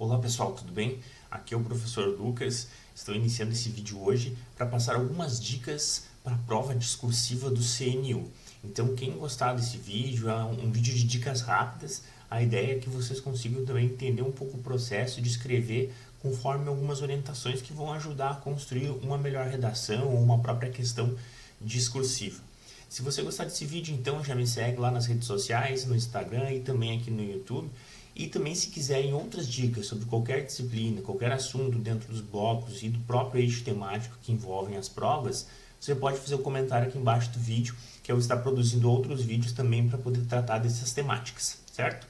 Olá pessoal, tudo bem? Aqui é o professor Lucas. Estou iniciando esse vídeo hoje para passar algumas dicas para a prova discursiva do CNU. Então, quem gostar desse vídeo, é um vídeo de dicas rápidas. A ideia é que vocês consigam também entender um pouco o processo de escrever conforme algumas orientações que vão ajudar a construir uma melhor redação ou uma própria questão discursiva. Se você gostar desse vídeo, então já me segue lá nas redes sociais, no Instagram e também aqui no YouTube. E também, se quiserem outras dicas sobre qualquer disciplina, qualquer assunto dentro dos blocos e do próprio eixo temático que envolvem as provas, você pode fazer um comentário aqui embaixo do vídeo, que eu vou estar produzindo outros vídeos também para poder tratar dessas temáticas, certo?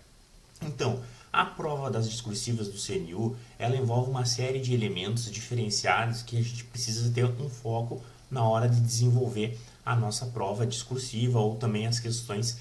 Então, a prova das discursivas do CNU, ela envolve uma série de elementos diferenciados que a gente precisa ter um foco na hora de desenvolver a nossa prova discursiva ou também as questões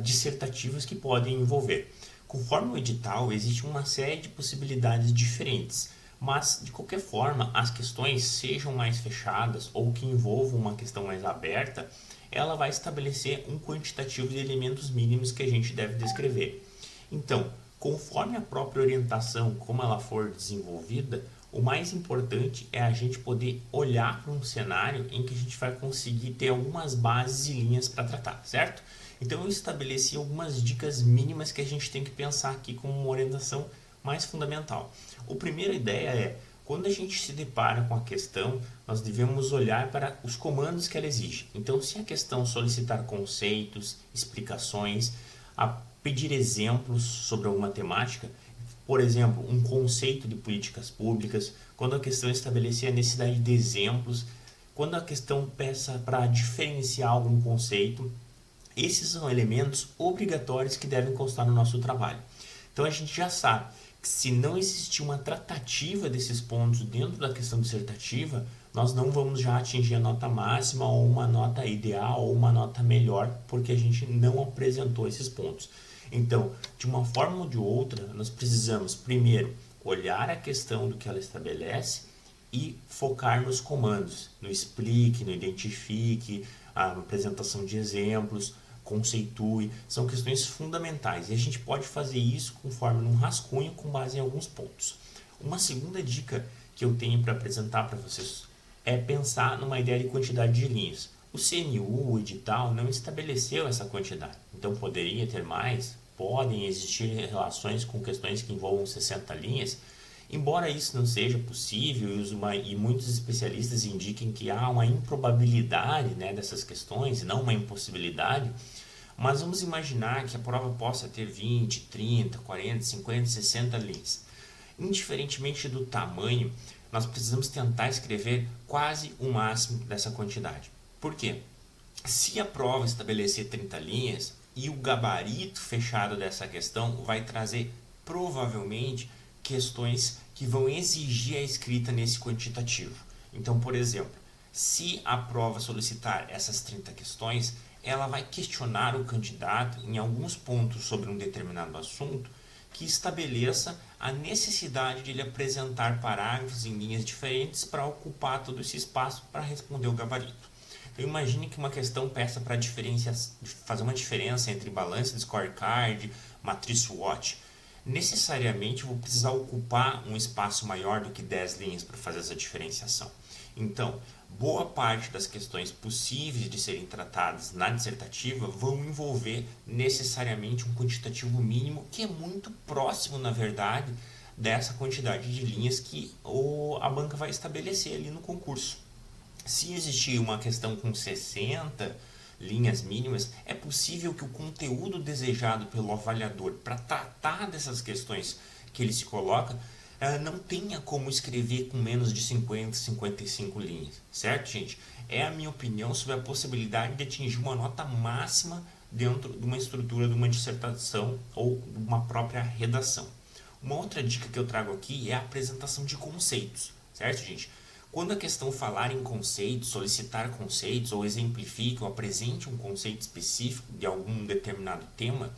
dissertativas que podem envolver. Conforme o edital, existe uma série de possibilidades diferentes, mas de qualquer forma, as questões sejam mais fechadas ou que envolvam uma questão mais aberta, ela vai estabelecer um quantitativo de elementos mínimos que a gente deve descrever. Então, conforme a própria orientação, como ela for desenvolvida, o mais importante é a gente poder olhar para um cenário em que a gente vai conseguir ter algumas bases e linhas para tratar, certo? Então eu estabeleci algumas dicas mínimas que a gente tem que pensar aqui como uma orientação mais fundamental. A primeira ideia é, quando a gente se depara com a questão, nós devemos olhar para os comandos que ela exige. Então, se a questão solicitar conceitos, explicações, a pedir exemplos sobre alguma temática, por exemplo, um conceito de políticas públicas, quando a questão estabelecer a necessidade de exemplos, quando a questão peça para diferenciar algum conceito, esses são elementos obrigatórios que devem constar no nosso trabalho. Então a gente já sabe que se não existir uma tratativa desses pontos dentro da questão dissertativa, nós não vamos já atingir a nota máxima ou uma nota ideal ou uma nota melhor, porque a gente não apresentou esses pontos. Então, de uma forma ou de outra, nós precisamos primeiro olhar a questão do que ela estabelece e focar nos comandos, no explique, no identifique, a apresentação de exemplos, conceitue, são questões fundamentais e a gente pode fazer isso conforme num rascunho com base em alguns pontos. Uma segunda dica que eu tenho para apresentar para vocês é pensar numa ideia de quantidade de linhas. O CNU, o edital, não estabeleceu essa quantidade, então poderia ter mais, podem existir relações com questões que envolvam 60 linhas, embora isso não seja possível e muitos especialistas indiquem que há uma improbabilidade, dessas questões e não uma impossibilidade, mas vamos imaginar que a prova possa ter 20, 30, 40, 50, 60 linhas. Indiferentemente do tamanho, nós precisamos tentar escrever quase o máximo dessa quantidade. Por quê? Se a prova estabelecer 30 linhas e o gabarito fechado dessa questão vai trazer provavelmente questões que vão exigir a escrita nesse quantitativo. Então, por exemplo, se a prova solicitar essas 30 questões, ela vai questionar o candidato em alguns pontos sobre um determinado assunto que estabeleça a necessidade de ele apresentar parágrafos em linhas diferentes para ocupar todo esse espaço para responder o gabarito. Então, imagine que uma questão peça para fazer uma diferença entre balança de scorecard, matriz SWOT. Necessariamente eu vou precisar ocupar um espaço maior do que 10 linhas para fazer essa diferenciação. Então, boa parte das questões possíveis de serem tratadas na dissertativa vão envolver necessariamente um quantitativo mínimo que é muito próximo, na verdade, dessa quantidade de linhas que a banca vai estabelecer ali no concurso. Se existir uma questão com 60 linhas mínimas, é possível que o conteúdo desejado pelo avaliador para tratar dessas questões que ele se coloca não tenha como escrever com menos de 50, 55 linhas, certo, gente? É a minha opinião sobre a possibilidade de atingir uma nota máxima dentro de uma estrutura de uma dissertação ou de uma própria redação. Uma outra dica que eu trago aqui é a apresentação de conceitos, certo, gente? Quando a questão falar em conceitos, solicitar conceitos ou exemplifique ou apresente um conceito específico de algum determinado tema,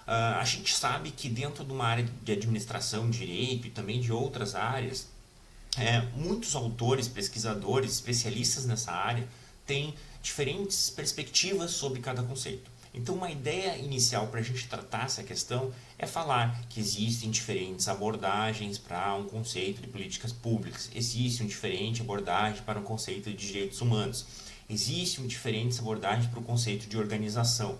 a gente sabe que dentro de uma área de administração, direito e também de outras áreas, muitos autores, pesquisadores, especialistas nessa área têm diferentes perspectivas sobre cada conceito. Então, uma ideia inicial para a gente tratar essa questão é falar que existem diferentes abordagens para um conceito de políticas públicas, existe uma diferente abordagem para um conceito de direitos humanos, existe uma diferente abordagem para o conceito de organização.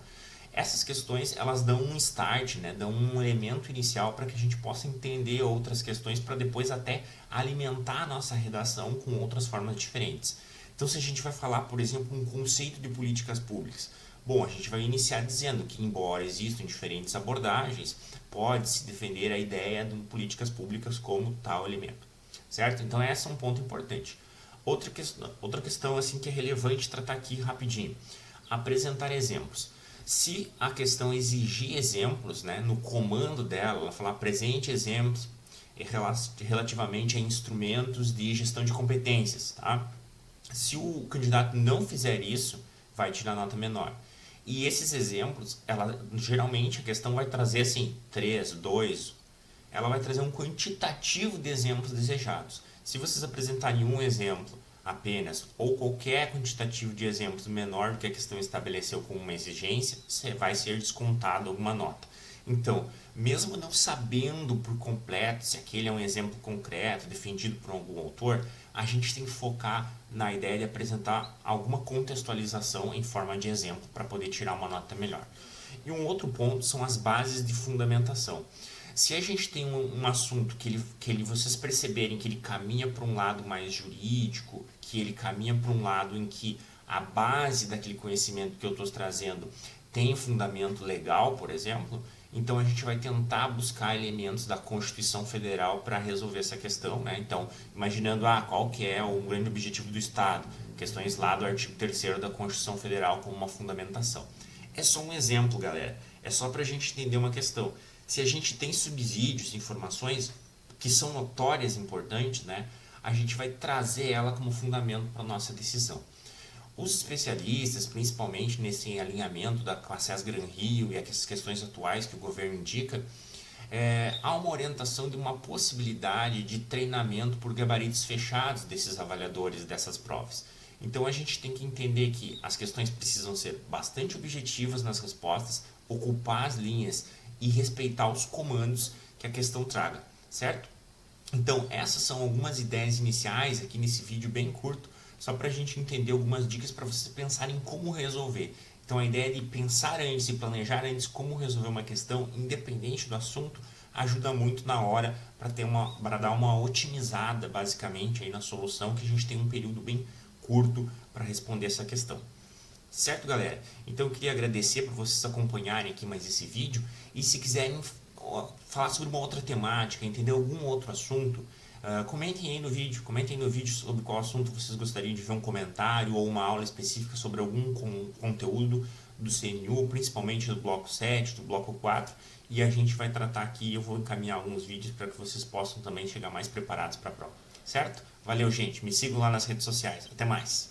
Essas questões, elas dão um start, né? Dão um elemento inicial para que a gente possa entender outras questões para depois até alimentar a nossa redação com outras formas diferentes. Então, se a gente vai falar, por exemplo, um conceito de políticas públicas, bom, a gente vai iniciar dizendo que, embora existam diferentes abordagens, pode-se defender a ideia de políticas públicas como tal elemento, certo? Então, esse é um ponto importante. Outra questão assim, que é relevante tratar aqui rapidinho, apresentar exemplos. Se a questão exigir exemplos, né, no comando dela, ela falar apresente exemplos relativamente a instrumentos de gestão de competências, tá? Se o candidato não fizer isso, vai tirar nota menor. E esses exemplos, geralmente a questão vai trazer assim, 3, 2, ela vai trazer um quantitativo de exemplos desejados. Se vocês apresentarem um exemplo apenas, ou qualquer quantitativo de exemplos menor do que a questão estabeleceu como uma exigência, você vai ser descontado alguma nota. Então, mesmo não sabendo por completo se aquele é um exemplo concreto, defendido por algum autor, a gente tem que focar na ideia de apresentar alguma contextualização em forma de exemplo para poder tirar uma nota melhor. E um outro ponto são as bases de fundamentação. Se a gente tem um assunto que vocês perceberem que ele caminha para um lado mais jurídico, que ele caminha para um lado em que a base daquele conhecimento que eu estou trazendo tem fundamento legal, por exemplo, então a gente vai tentar buscar elementos da Constituição Federal para resolver essa questão, né? Então, imaginando qual que é o grande objetivo do Estado, questões lá do artigo 3º da Constituição Federal como uma fundamentação. É só um exemplo, galera. É só para a gente entender uma questão. Se a gente tem subsídios, informações que são notórias e importantes, né, a gente vai trazer ela como fundamento para a nossa decisão. Os especialistas, principalmente nesse alinhamento da Classes Gran Rio e essas questões atuais que o governo indica, há uma orientação de uma possibilidade de treinamento por gabaritos fechados desses avaliadores dessas provas. Então a gente tem que entender que as questões precisam ser bastante objetivas nas respostas, ocupar as linhas e respeitar os comandos que a questão traga, certo? Então essas são algumas ideias iniciais aqui nesse vídeo bem curto, só para a gente entender algumas dicas para vocês pensarem como resolver. Então a ideia de pensar antes e planejar antes como resolver uma questão, independente do assunto, ajuda muito na hora para dar uma otimizada basicamente aí na solução, que a gente tem um período bem curto para responder essa questão. Certo, galera? Então eu queria agradecer por vocês acompanharem aqui mais esse vídeo, e se quiserem falar sobre uma outra temática, entender algum outro assunto, comentem aí no vídeo sobre qual assunto vocês gostariam de ver um comentário ou uma aula específica sobre algum conteúdo do CNU, principalmente do bloco 7, do bloco 4, e a gente vai tratar aqui, eu vou encaminhar alguns vídeos para que vocês possam também chegar mais preparados para a prova, certo? Valeu, gente, me sigam lá nas redes sociais, até mais!